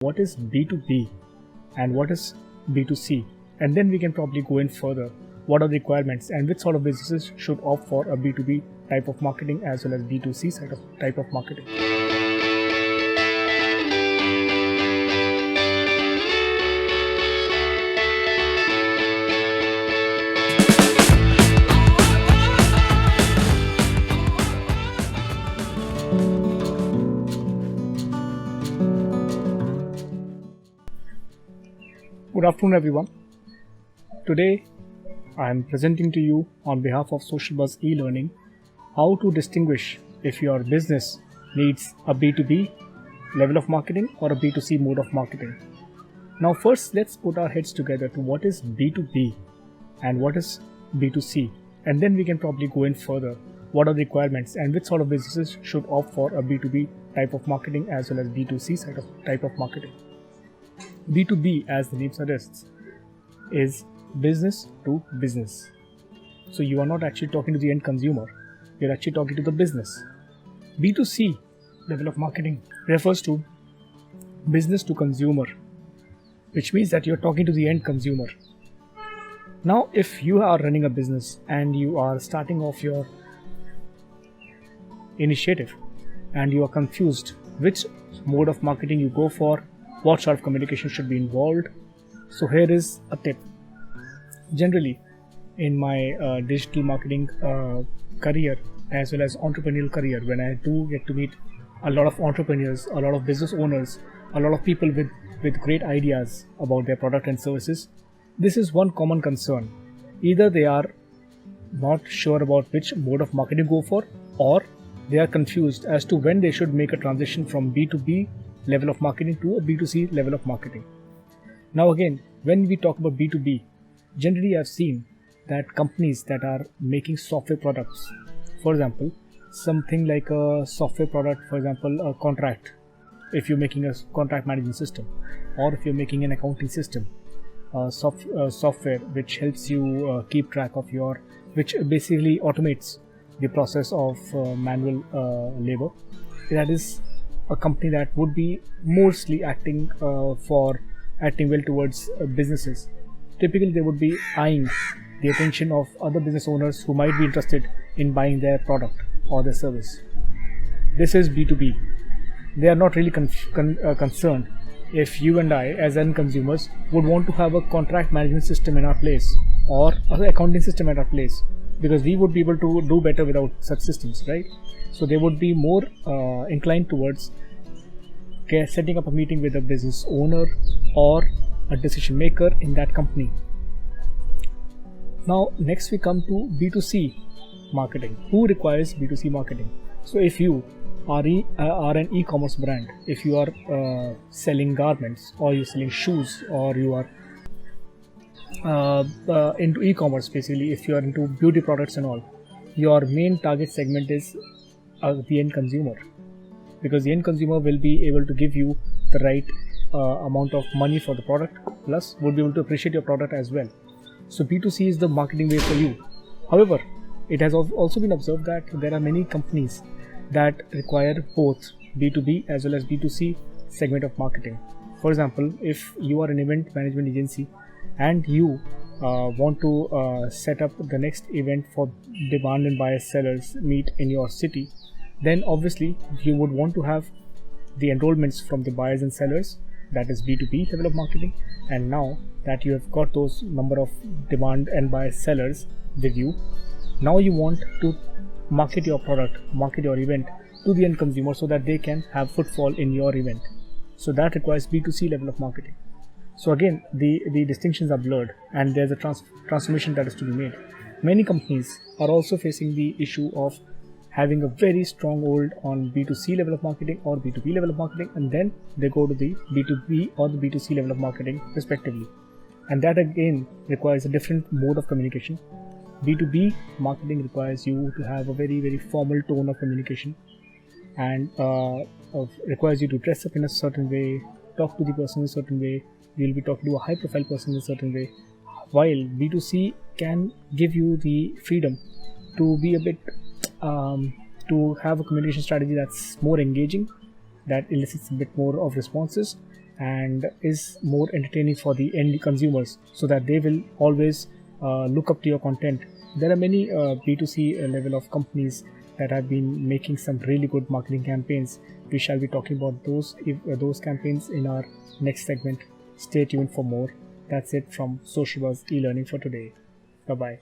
what is B2B and what is B2C, and then we can probably go in further. What are the requirements and which sort of businesses should opt for a B2B type of marketing as well as B2C type of marketing. Good afternoon, everyone. Today, I am presenting to you on behalf of Social Buzz e-learning how to distinguish if your business needs a B2B level of marketing or a B2C mode of marketing. Now, first, let's put our heads together to what is B2B and what is B2C, and then we can probably go in further. What are the requirements and which sort of businesses should opt for a B2B type of marketing as well as B2C type of marketing. B2B, as the name suggests, is business to business. So you are not actually talking to the end consumer, you're actually talking to the business. B2C level of marketing refers to business to consumer, which means that you're talking to the end consumer. Now, if you are running a business and you are starting off your initiative and you are confused which mode of marketing you go for, what sort of communication should be involved, so here is a tip. Generally, in my digital marketing career as well as entrepreneurial career, when I do get to meet a lot of entrepreneurs, a lot of business owners, a lot of people with great ideas about their product and services, this is one common concern. Either they are not sure about which mode of marketing to go for, or they are confused as to when they should make a transition from B2B level of marketing to a B2C level of marketing. Now again, when we talk about B2B, generally I've seen that companies that are making software products, for example, something like a software product, for example, a contract, if you're making a contract management system, or if you're making an accounting system, software which helps you keep track of which basically automates the process of manual labor, that is a company that would be mostly acting well towards businesses. Typically, they would be eyeing the attention of other business owners who might be interested in buying their product or their service. This is B2B. They are not really concerned if you and I, as end consumers, would want to have a contract management system in our place or an accounting system at our place, because we would be able to do better without such systems, right? So they would be more inclined towards setting up a meeting with a business owner or a decision maker in that company. Now, next we come to B2C marketing. Who requires B2C marketing? So if you are an e-commerce brand, if you are selling garments, or you're selling shoes, or you are into e-commerce, basically if you are into beauty products and all, your main target segment is the end consumer, because the end consumer will be able to give you the right amount of money for the product, plus would be able to appreciate your product as well. So B2C is the marketing way for you. However, it has also been observed that there are many companies that require both B2B as well as B2C segment of marketing. For example, if you are an event management agency and you want to set up the next event for demand and buyers sellers meet in your city, then obviously you would want to have the enrollments from the buyers and sellers, that is B2B level of marketing. And now that you have got those number of demand and buyers sellers with you, now you want to market your product, market your event to the end consumer so that they can have footfall in your event. So that requires B2C level of marketing. So again, the distinctions are blurred and there's a transformation that is to be made. Many companies are also facing the issue of having a very strong hold on B2C level of marketing or B2B level of marketing, and then they go to the B2B or the B2C level of marketing respectively. And that again requires a different mode of communication. B2B marketing requires you to have a very, very formal tone of communication, and requires you to dress up in a certain way, talk to the person in a certain way. You'll be talking to a high profile person in a certain way, while B2C can give you the freedom to be a bit to have a communication strategy that's more engaging, that elicits a bit more of responses, and is more entertaining for the end consumers, so that they will always look up to your content. There are many B2C level of companies that have been making some really good marketing campaigns. We shall be talking about those campaigns in our next segment. Stay tuned for more. That's it from Social Buzz e-learning for today. Bye bye.